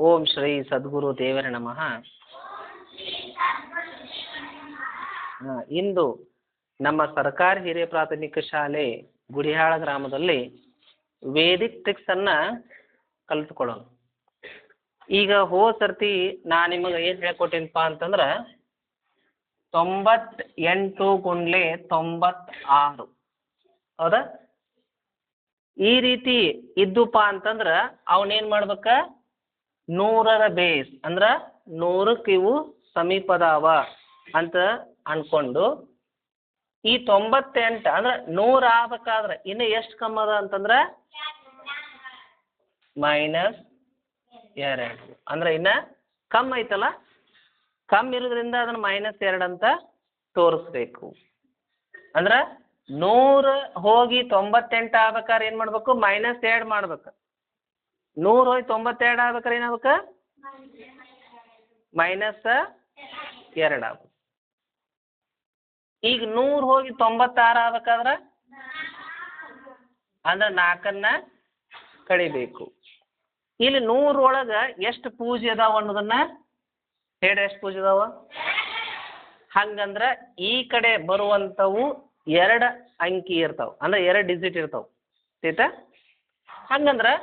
ಓಂ ಶ್ರೀ ಸದ್ಗುರು ದೇವರ ನಮಃ. ಇಂದು ನಮ್ಮ ಸರ್ಕಾರಿ ಹಿರಿಯ ಪ್ರಾಥಮಿಕ ಶಾಲೆ ಗುಡಿಹಾಳ ಗ್ರಾಮದಲ್ಲಿ ವೇದಿಕ್ ಟ್ರಿಕ್ಸನ್ನು ಕಲಿತುಕೊಳ್ಳೋಣ. ಈಗ ಹೋದ ಸರ್ತಿ ನಾನು ನಿಮಗೆ ಏನು ಹೇಳ್ಕೊಟ್ಟೇನಪ್ಪ ಅಂತಂದ್ರೆ 98 ಗುಂಡ್ಲೆ 96 ಹೌದಾ? ಈ ರೀತಿ ಇದ್ದುಪ್ಪ ಅಂತಂದ್ರೆ ಅವನೇನು ಮಾಡ್ಬೇಕ, 100ರ ಬೇಸ್ ಅಂದ್ರೆ 100ಕ್ಕೆ ಇವು ಸಮೀಪದಾವ ಅಂತ ಅನ್ಕೊಂಡು ಈ 98 ಅಂದ್ರೆ 100 ಆಗ್ಬೇಕಾದ್ರೆ ಇನ್ನು ಎಷ್ಟು ಕಮ್ಮಿ ಅದ ಅಂತಂದ್ರೆ -2 ಅಂದ್ರೆ ಇನ್ನ ಕಮ್ಮಿ ಐತಲ್ಲ, ಕಮ್ಮಿ ಇರೋದ್ರಿಂದ ಅದನ್ನ -2 ಅಂತ ತೋರಿಸ್ಬೇಕು. ಅಂದ್ರೆ 100 ಹೋಗಿ 98 ಆಗ್ಬೇಕಾದ್ರೆ ಏನ್ ಮಾಡ್ಬೇಕು, -2 ಮಾಡ್ಬೇಕು. 100 ಹೋಗಿ 92 ಆಗ್ಬೇಕಾದ್ರೆ ಏನಾಗ್ಬೇಕು, -2 ಆಗ್ಬೇಕು. ಈಗ 100 ಹೋಗಿ 96 ಆಗ್ಬೇಕಾದ್ರೆ ಅಂದ್ರೆ 4ನ್ನ ಕಳಿಬೇಕು. ಇಲ್ಲಿ 100 ಒಳಗೆ ಎಷ್ಟು ಪೂಜೆ ಅದಾವ ಅನ್ನೋದನ್ನ ಹೇಳಿ, ಎಷ್ಟು ಪೂಜೆ ಅದಾವ? ಹಂಗಂದ್ರೆ ಈ ಕಡೆ ಬರುವಂಥವು 2 ಅಂಕಿ ಇರ್ತಾವ, ಅಂದ್ರೆ 2 ಡಿಜಿಟ್ ಇರ್ತಾವ. ಆಯ್ತಾ? ಹಂಗಂದ್ರೆ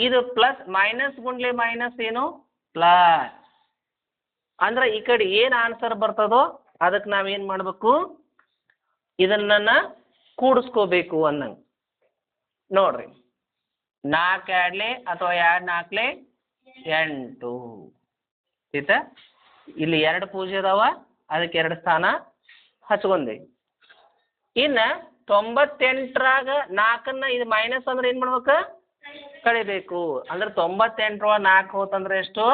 ಇದು ಪ್ಲಸ್ ಮೈನಸ್ ಗುಂಡ್ಲೆ ಮೈನಸ್ ಏನು ಪ್ಲಸ್, ಅಂದ್ರೆ ಈ ಕಡೆ ಏನು ಆನ್ಸರ್ ಬರ್ತದೋ ಅದಕ್ಕೆ ನಾವೇನು ಮಾಡಬೇಕು, ಇದನ್ನ ಕೂಡಿಸ್ಕೋಬೇಕು ಅನ್ನಂಗೆ. ನೋಡ್ರಿ, 4 2 ಅಥವಾ 2 4 8. ಆಯ್ತಾ? ಇಲ್ಲಿ 2 ಪೂಜೆ ಅದಾವ, ಅದಕ್ಕೆ 2 ಸ್ಥಾನ ಹಚ್ಕೊಂಡಿ. ಇನ್ನು 98ರಾಗ 4ನ್ನ ಇದು ಮೈನಸ್ ಅಂದ್ರೆ ಏನು ಮಾಡ್ಬೇಕು, ಕಳಿಬೇಕು. ಅಂದ್ರೆ 98 ಒಳಗೆ 4 ಹೋತಂದ್ರೆ ಎಷ್ಟು,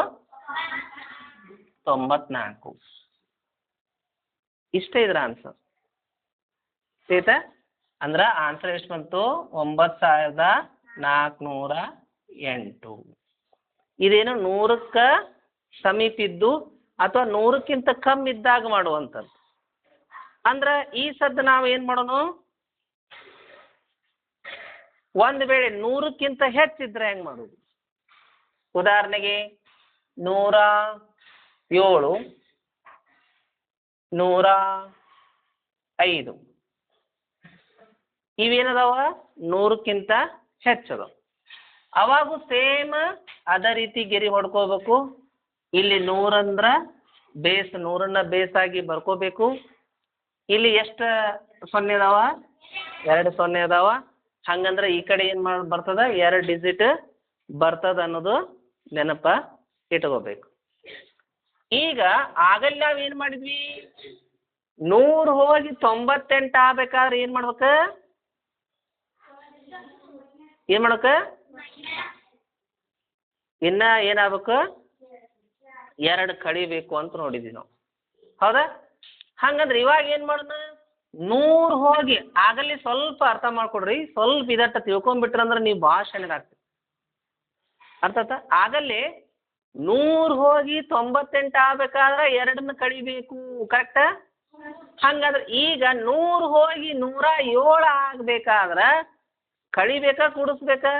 94. ಇಷ್ಟೇ ಇದ್ರ ಆನ್ಸರ್. ಆಯ್ತಾ? ಅಂದ್ರೆ ಆನ್ಸರ್ ಎಷ್ಟು ಬಂತು, 9408. ಇದೇನು 100ಕ್ಕೆ ಸಮೀಪಿದ್ದು ಅಥವಾ 100ಕ್ಕಿಂತ ಕಮ್ಮಿ ಇದ್ದಾಗ ಮಾಡುವಂಥದ್ದು. ಅಂದ್ರೆ ಈ ಸದ್ದು ನಾವು ಏನು ಮಾಡೋಣ, ಒಂದು ವೇಳೆ 100ಕ್ಕಿಂತ ಹೆಚ್ಚಿದ್ರೆ ಹೆಂಗೆ ಮಾಡೋದು? ಉದಾಹರಣೆಗೆ 107 105 ಇವೇನದಾವ 100ಕ್ಕಿಂತ ಹೆಚ್ಚದವ. ಅವಾಗೂ ಸೇಮ್ ಅದೇ ರೀತಿ ಗೆರಿ ಹೊಡ್ಕೋಬೇಕು. ಇಲ್ಲಿ 100 ಅಂದ್ರೆ ಬೇಸ್, 100ನ್ನ ಬೇಸಾಗಿ ಬರ್ಕೋಬೇಕು. ಇಲ್ಲಿ ಎಷ್ಟು 0 ಅದಾವ, 2 0 ಅದಾವ. ಹಂಗಂದ್ರೆ ಈ ಕಡೆ ಏನು ಬರ್ತದ, 2 ಡಿಜಿಟ್ ಬರ್ತದ ಅನ್ನೋದು ನೆನಪ ಇಟ್ಕೋಬೇಕು. ಈಗ ಆಗಲ್ಲಿ ನಾವು ಏನು ಮಾಡಿದ್ವಿ, 100 ಹೋಗಿ 98 ಆಗ್ಬೇಕಾದ್ರೆ ಏನು ಮಾಡ್ಬೇಕು, ಏನು ಮಾಡ್ಬೇಕು, ಇನ್ನ ಏನಾಗಬೇಕು, 2 ಕಳಿಬೇಕು ಅಂತ ನೋಡಿದ್ವಿ ನಾವು. ಹೌದಾ? ಹಂಗಂದ್ರೆ ಇವಾಗ ಏನು ಮಾಡೋಣ, 100 ಹೋಗಿ ಆಗಲ್ಲಿ ಸ್ವಲ್ಪ ಅರ್ಥ ಮಾಡ್ಕೊಡ್ರಿ, ಸ್ವಲ್ಪ ಇದಟ್ಟ ತಿಳ್ಕೊಂಡ್ಬಿಟ್ರಂದ್ರೆ ನೀವು ಭಾಳ ಚೆನ್ನಾಗಾಗ್ತದೆ. ಅರ್ಥ ಆಯ್ತಾ? ಆಗಲ್ಲಿ 100 ಹೋಗಿ 98 ಆಗ್ಬೇಕಾದ್ರೆ 2ನ್ನ ಕಳಿಬೇಕು. ಕರೆಕ್ಟ? ಹಂಗಾದ್ರೆ ಈಗ 100 ಹೋಗಿ 107 ಆಗ್ಬೇಕಾದ್ರೆ ಕಳಿಬೇಕಾ ಕೂಡಿಸ್ಬೇಕಾ?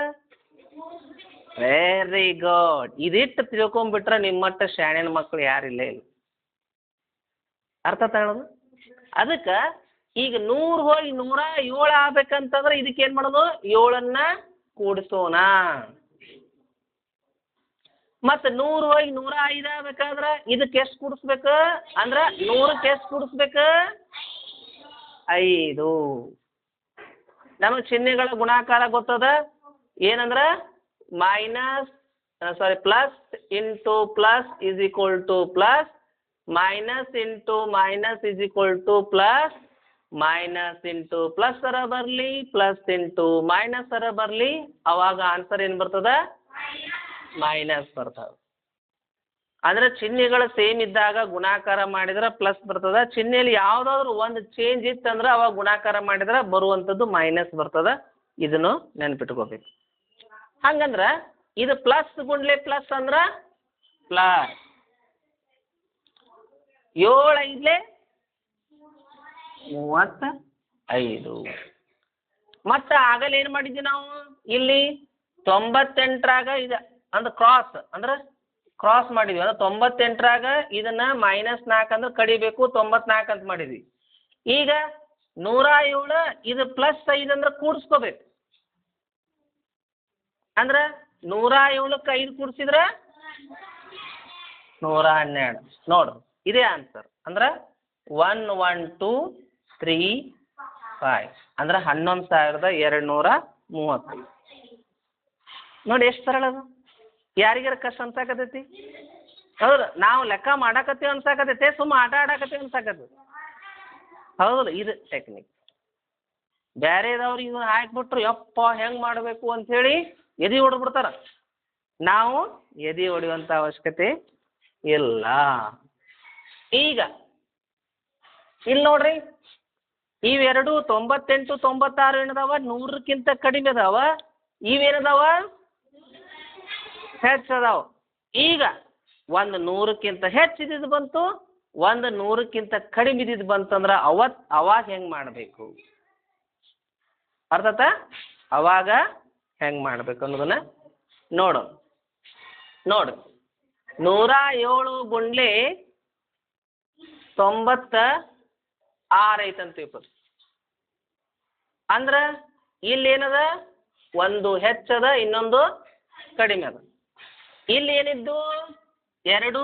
Very good. ಇದಿಟ್ಟು ತಿಳ್ಕೊಂಡ್ಬಿಟ್ರೆ ನಿಮ್ಮಟ್ಟ ಶಾಣ್ಯನ ಮಕ್ಕಳು ಯಾರಿಲ್ಲ ಇಲ್ಲ. ಅರ್ಥ ತಗೊಳ್ಳೋದು? ಅದಕ್ಕೆ ಈಗ 100 ಹೋಗಿ 107 ಆಗ್ಬೇಕಂತಂದ್ರೆ ಇದಕ್ಕೆ ಏನು ಮಾಡೋದು, 7ನ್ನ ಕೂಡಿಸೋಣ. ಮತ್ತು 100 ಹೋಗಿ 105 ಆಗ್ಬೇಕಾದ್ರೆ ಇದಕ್ಕೆ ಎಷ್ಟು ಕೂಡಿಸ್ಬೇಕು, ಅಂದ್ರೆ 100ಕ್ಕೆ ಎಷ್ಟು ಕೂಡಿಸ್ಬೇಕು, 5. ನಮಗೆ ಚಿಹ್ನೆಗಳ ಗುಣಾಕಾರ ಗೊತ್ತದ, ಏನಂದ್ರೆ plus into plus is equal to plus, minus into minus is equal to plus, minus into plus ಅರ ಬರಲಿ, ಪ್ಲಸ್ ಇಂಟು ಮೈನಸ್ ಅರ ಬರಲಿ, ಅವಾಗ ಆನ್ಸರ್ ಏನು ಬರ್ತದ, ಮೈನಸ್ ಬರ್ತದೆ. ಅಂದ್ರೆ ಚಿಹ್ನೆಗಳು ಸೇಮ್ ಇದ್ದಾಗ ಗುಣಾಕಾರ ಮಾಡಿದ್ರೆ ಪ್ಲಸ್ ಬರ್ತದ. ಚಿಹ್ನೆಯಲ್ಲಿ ಯಾವುದಾದ್ರೂ ಒಂದು ಚೇಂಜ್ ಇತ್ತಂದ್ರೆ ಅವಾಗ ಗುಣಾಕಾರ ಮಾಡಿದ್ರೆ ಬರುವಂಥದ್ದು ಮೈನಸ್ ಬರ್ತದ. ಇದನ್ನು ನೆನ್ಪಿಟ್ಕೋಬೇಕು. ಹಂಗಂದ್ರೆ ಇದು ಪ್ಲಸ್ ಗುಂಡ್ಲೆ ಪ್ಲಸ್ ಅಂದ್ರೆ ಪ್ಲಸ್, 7 5 35. ಮತ್ತೆ ಆಗಲ್ಲ ಏನು ಮಾಡಿದ್ವಿ ನಾವು, ಇಲ್ಲಿ 98ರಾಗ ಇದು ಅಂದ್ರೆ ಕ್ರಾಸ್ ಅಂದ್ರೆ ಕ್ರಾಸ್ ಮಾಡಿದ್ವಿ ಅಂದ್ರೆ 98ರಾಗ ಇದನ್ನ -4 ಅಂದ್ರೆ ಕಡಿಬೇಕು 94 ಅಂತ ಮಾಡಿದ್ವಿ. ಈಗ 107 ಇದು +5 ಅಂದ್ರೆ ಕೂಡಿಸ್ಕೋಬೇಕು. ಅಂದ್ರೆ 107ಕ್ಕೆ 5 ಕೂಡಿಸಿದ್ರೆ 112. ನೋಡ್ರಿ ಇದೇ ಆನ್ಸರ್. ಅಂದ್ರೆ 11,235 ಅಂದ್ರೆ 11,235. ನೋಡಿ ಎಷ್ಟು ಸರಳ ಅದು. ಯಾರಿಗಾರ ಕಷ್ಟ ಅನ್ಸಾಕತೈತಿ? ಹೌದು, ನಾವು ಲೆಕ್ಕ ಮಾಡಾಕತ್ತೀವಿ ಅನ್ಸಾಕತೈತೆ, ಸುಮ್ಮ ಆಟ ಆಡಾಕತ್ತೀವಿ ಅನ್ಸಾಕತ್ತೈತಿ. ಹೌದು, ಇದು ಟೆಕ್ನಿಕ್. ಬೇರೆದವ್ರಿಗೆ ಇದನ್ನ ಹಾಕ್ಬಿಟ್ರು ಯಪ್ಪ ಹೆಂಗೆ ಮಾಡಬೇಕು ಅಂಥೇಳಿ ಎದೆ ಹೊಡೆದ್ಬಿಡ್ತಾರ. ನಾವು ಎದೆ ಹೊಡೆಯುವಂಥ ಅವಶ್ಯಕತೆ ಇಲ್ಲ. ಈಗ ಇಲ್ಲಿ ನೋಡ್ರಿ, ಇವೆರಡು 98, 96 ಏನದಾವ 100ಕ್ಕಿಂತ ಕಡಿಮೆ ಅದಾವ. ಇವೇನದಾವ ಹೆಚ್ಚದಾವ. ಈಗ ಒಂದು 100ಕ್ಕಿಂತ ಹೆಚ್ಚಿದ್ದು ಬಂತು, ಒಂದು 100ಕ್ಕಿಂತ ಕಡಿಮೆ ಇದ್ದಿದ್ದು ಬಂತಂದ್ರೆ ಅವಾಗ ಹೆಂಗೆ ಮಾಡಬೇಕು ಅರ್ಥಾತ? ಅವಾಗ ಹೆಂಗೆ ಮಾಡ್ಬೇಕು ಅನ್ನೋದನ್ನ ನೋಡು. 107 ಗುಂಡ್ಲೆ 96 ಐತಂತ ತಿಳ್ಕೊರಿ. ಅಂದ್ರೆ ಇಲ್ಲಿ ಏನದ, ಒಂದು ಹೆಚ್ಚದ ಇನ್ನೊಂದು ಕಡಿಮೆ ಅದ. ಇಲ್ಲಿ ಏನಿದ್ದು 2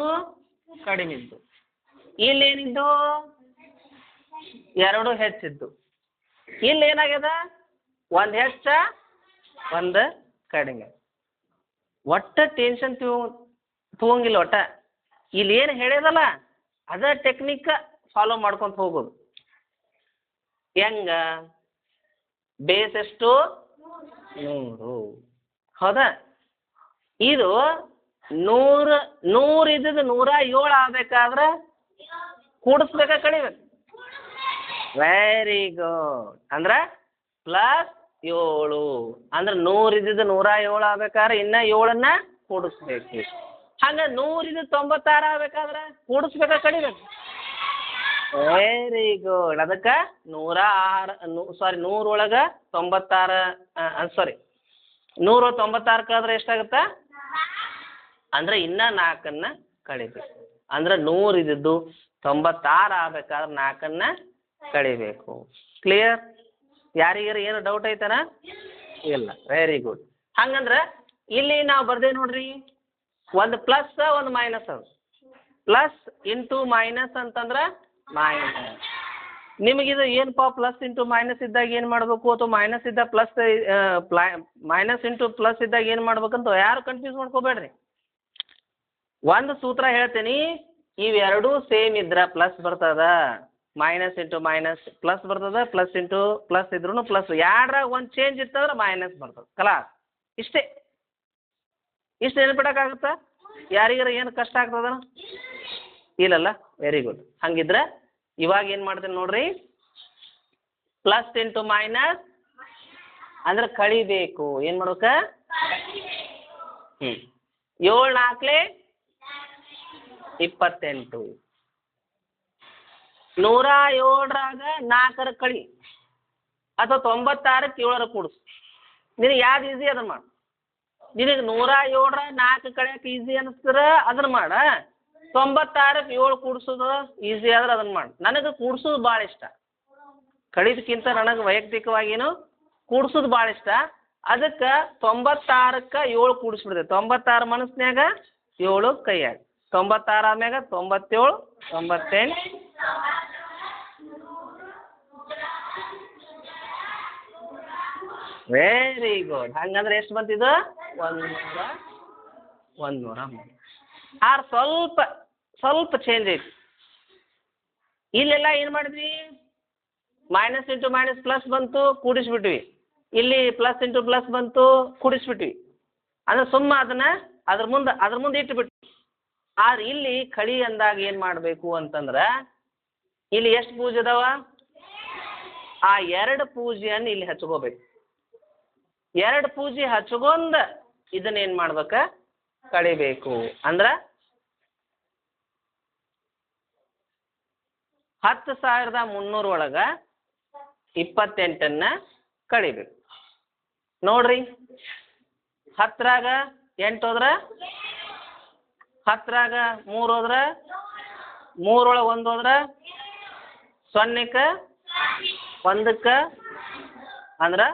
ಕಡಿಮೆ ಇದ್ದು, ಇಲ್ಲಿ ಏನಿದ್ದು 2 ಹೆಚ್ಚಿದ್ದು. ಇಲ್ಲಿ ಏನಾಗ್ಯದ, ಒಂದು ಹೆಚ್ಚ ಒಂದು ಕಡಿಮೆ. ಒಟ್ಟ ಟೆನ್ಷನ್ ತಗೊಂಗಿಲ್ಲ. ಒಟ್ಟ ಇಲ್ಲಿ ಏನು ಹೇಳ್ಯದಲ್ಲ ಅದ ಟೆಕ್ನಿಕ್ ಫಾಲೋ ಮಾಡ್ಕೊಂತ ಹೋಗೋದು. ಹೆಂಗ? ಬೇಸ್ ಎಷ್ಟು? 100. ಹೌದಾ? ಇದು 100 ಇದ್ದದ್ದು 107 ಆಗ್ಬೇಕಾದ್ರೆ ಕೂಡಿಸ್ಬೇಕಾ ಕಡಿಬೇಕು? Very good. ಅಂದ್ರೆ +7 ಅಂದ್ರೆ 100 ಇದ್ದಿದ್ದು 107 ಆಗ್ಬೇಕಾದ್ರೆ ಇನ್ನ 7ನ್ನ ಕೂಡಿಸ್ಬೇಕು. ಹಂಗ 100 ಇದ್ದು 96 ಆಗ್ಬೇಕಾದ್ರೆ ಕೂಡಿಸ್ಬೇಕಾ ಕಡಿಬೇಕು? Very good. ಅದಕ್ಕೆ 100 ಒಳಗೆ 96 ಸಾರಿ 100 96 ಎಷ್ಟಾಗುತ್ತಾ? ಅಂದ್ರೆ ಇನ್ನ 4ನ್ನ ಕಳಿಬೇಕು. ಅಂದ್ರೆ 100 ಇದ್ದಿದ್ದು 96 ಆಗ್ಬೇಕಾದ್ರೆ 4ನ್ನ ಕಳಿಬೇಕು. ಕ್ಲಿಯರ್? ಯಾರಿಗಾರ ಏನು ಡೌಟ್ ಐತನ? ಇಲ್ಲ. Very good. ಹಂಗಂದ್ರೆ ಇಲ್ಲಿ ನಾವು ಬರ್ದೇವೆ ನೋಡ್ರಿ, ಒಂದು ಪ್ಲಸ್ ಒಂದು ಮೈನಸ್ ಅದು. ಪ್ಲಸ್ ಇಂಟು ಮೈನಸ್ ಅಂತಂದ್ರೆ ಮೈನಸ್. ನಿಮಗಿದು ಏನಪ್ಪ ಪ್ಲಸ್ ಇಂಟು ಮೈನಸ್ ಇದ್ದಾಗ ಏನು ಮಾಡಬೇಕು, ಅಥವಾ ಮೈನಸ್ ಇದ್ದಾಗ ಪ್ಲಸ್ ಮೈನಸ್ ಇಂಟು ಪ್ಲಸ್ ಇದ್ದಾಗ ಏನು ಮಾಡ್ಬೇಕಂತ ಯಾರು ಕನ್ಫ್ಯೂಸ್ ಮಾಡ್ಕೋಬೇಡ್ರಿ. ಒಂದು ಸೂತ್ರ ಹೇಳ್ತೀನಿ, ಇವೆರಡೂ ಸೇಮ್ ಇದ್ರೆ ಪ್ಲಸ್ ಬರ್ತದ, ಮೈನಸ್ ಇಂಟು ಮೈನಸ್ ಪ್ಲಸ್ ಬರ್ತದ, ಪ್ಲಸ್ ಇಂಟು ಪ್ಲಸ್ ಇದ್ರೂ ಪ್ಲಸ್. ಎರಡ್ರಾಗ ಒಂದು ಚೇಂಜ್ ಇತ್ತಂದ್ರೆ ಮೈನಸ್ ಬರ್ತದೆ. ಕಲಾಸ್. ಇಷ್ಟೇ. ಇಷ್ಟು ನೆನ್ಪಿಡೋಕ್ಕಾಗುತ್ತಾ? ಯಾರಿಗಾರ ಏನು ಕಷ್ಟ ಆಗ್ತದ? ಇಲ್ಲಲ್ಲ? Very good. ಹಂಗಿದ್ರೆ ಇವಾಗ ಏನು ಮಾಡ್ತೀನಿ ನೋಡ್ರಿ, ಪ್ಲಸ್ ಇಂಟು ಮೈನಸ್ ಅಂದ್ರೆ ಕಳಿಬೇಕು. ಏನು ಮಾಡ್ಬೇಕ? 7 4 28. 107ರಾಗ 4 ಕಳಿ, ಅಥವಾ 96ಕ್ಕೆ 7 ಕೂಡಿಸು. ನಿನಗೆ ಯಾವ್ದು ಈಸಿ ಅದನ್ನ ಮಾಡು. ನಿನಗೆ 107ರ 4 ಕಳಿಯಕ್ಕೆ ಈಸಿ ಅನಿಸ್ತಾರೆ ಅದನ್ನ ಮಾಡ. 96ಕ್ಕೆ 7 ಕೂಡಿಸೋದು ಈಸಿ ಆದ್ರೆ ಅದನ್ನ ಮಾಡಿ. ನನಗೆ ಕೂಡ್ಸೋದು ಭಾಳ ಇಷ್ಟ. ಕಳಿದಕ್ಕಿಂತ ನನಗೆ ವೈಯಕ್ತಿಕವಾಗಿನು ಕೂಡ್ಸೋದು ಭಾಳ ಇಷ್ಟ. ಅದಕ್ಕೆ 96ಕ್ಕೆ 7 ಕೂಡಿಸ್ಬಿಡ್ತೇವೆ. 96 ಮನಸ್ಸಿನಾಗ 7 ಕೈಯಾಗ, 96 ಆದ್ಮ್ಯಾಗ 97 98. Very good. ಹಂಗಂದ್ರೆ ಎಷ್ಟು ಬಂತಿದ್ದು? 100. ಆರ್ ಸ್ವಲ್ಪ ಚೇಂಜ್ ಐತಿ. ಇಲ್ಲೆಲ್ಲ ಏನು ಮಾಡಿದ್ವಿ, ಮೈನಸ್ ಇಂಟು ಮೈನಸ್ ಪ್ಲಸ್ ಬಂತು, ಕೂಡಿಸ್ಬಿಟ್ವಿ. ಇಲ್ಲಿ ಪ್ಲಸ್ ಇಂಟು ಪ್ಲಸ್ ಬಂತು, ಕೂಡಿಸ್ಬಿಟ್ವಿ. ಅಂದ್ರೆ ಸುಮ್ಮ ಅದನ್ನ ಅದ್ರ ಮುಂದೆ ಇಟ್ಬಿಟ್ವಿ. ಆದ್ರೆ ಇಲ್ಲಿ ಕಳಿ ಅಂದಾಗ ಏನು ಮಾಡಬೇಕು ಅಂತಂದ್ರೆ, ಇಲ್ಲಿ ಎಷ್ಟು ಪೂಜೆ ಅದಾವ? ಆ 2 ಪೂಜೆಯನ್ನು ಇಲ್ಲಿ ಹಚ್ಕೋಬೇಕು. 2 ಪೂಜೆ ಹಚ್ಕೊಂಡ ಇದನ್ನ ಏನು ಮಾಡ್ಬೇಕ? ಕಳಿಬೇಕು. ಅಂದ್ರೆ 10,300 ಒಳಗೆ 28ನ್ನ ಕಳಿಬೇಕು. ನೋಡ್ರಿ, 10ರಾಗ 8 ಹೋದ್ರೆ 10ರಾಗ 3 ಹೋದ್ರೆ 3 ಒಳಗೆ 1 ಹೋದ್ರೆ 0ಕ್ಕೆ 1ಕ್ಕೆ ಅಂದ್ರೆ